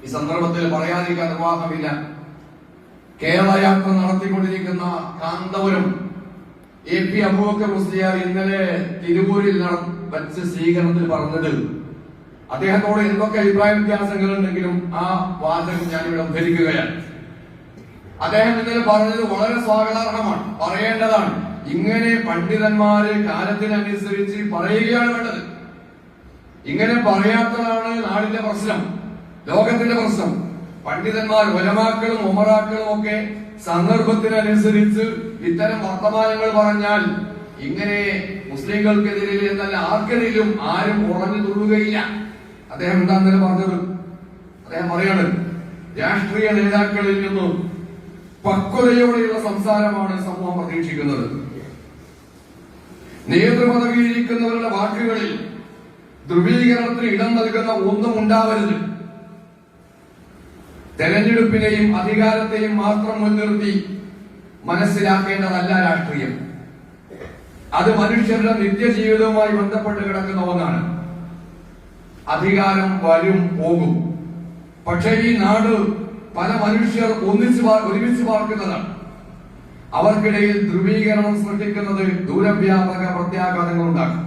ഈ സന്ദർഭത്തിൽ പറയാതിരിക്കാൻ നിർവാഹമില്ല. കേരള യാത്ര നടത്തിക്കൊണ്ടിരിക്കുന്ന കാന്തപുരം AP അബൂബക്കർ മുസ്ലിയാർ ഇന്നലെ തിരുവൂരിൽ വച്ച് സ്വീകരണത്തിൽ പറഞ്ഞത്, അദ്ദേഹത്തോട് എന്തൊക്കെ അഭിപ്രായ വ്യത്യാസങ്ങളുണ്ടെങ്കിലും ആ വാചകം ഞാനിവിടെ ഉദ്ധരിക്കുകയാണ്. അദ്ദേഹം ഇന്നലെ പറഞ്ഞത് വളരെ സ്വാഗതാർഹമാണ്, പറയേണ്ടതാണ്. ഇങ്ങനെ പണ്ഡിതന്മാര് കാലത്തിനനുസരിച്ച് പറയുകയാണ് വേണ്ടത്. ഇങ്ങനെ പറയാത്തതാണ് നാടിന്റെ പ്രശ്നം, ലോകത്തിന്റെ പ്രശ്നം. പണ്ഡിതന്മാർ, ഉലമാക്കളും ഉമറാക്കളും ഒക്കെ സന്ദർഭത്തിനനുസരിച്ച് ഇത്തരം വർത്തമാനങ്ങൾ പറഞ്ഞാൽ ഇങ്ങനെ മുസ്ലിങ്ങൾക്കെതിരെ എന്നല്ല ആർക്കെതിരും ആരും ഉറഞ്ഞു തുള്ളുകയില്ല. അദ്ദേഹം എന്താ ഇന്നലെ പറഞ്ഞത്? അദ്ദേഹം പറയാണ്, രാഷ്ട്രീയ നേതാക്കളിൽ നിന്നും പക്വതയോടെയുള്ള സംസാരമാണ് സമൂഹം പ്രതീക്ഷിക്കുന്നത്. നേതൃപദവിയിരിക്കുന്നവരുടെ വാക്കുകളിൽ ധ്രുവീകരണത്തിന് ഇടം നൽകുന്ന ഒന്നും ഉണ്ടാവരുത്. തെരഞ്ഞെടുപ്പിനെയും അധികാരത്തെയും മാത്രം മുൻനിർത്തി മനസ്സിലാക്കേണ്ടതല്ല രാഷ്ട്രീയം. അത് മനുഷ്യരുടെ നിത്യജീവിതവുമായി ബന്ധപ്പെട്ട് കിടക്കുന്ന ഒന്നാണ്. അധികാരം വരും പോകും, പക്ഷേ ഈ നാട് പല മനുഷ്യർ ഒരുമിച്ച് പാർക്കുന്നതാണ്. അവർക്കിടയിൽ ധ്രുവീകരണം സൃഷ്ടിക്കുന്നത് ദൂരവ്യാപക പ്രത്യാഘാതങ്ങൾ ഉണ്ടാക്കും.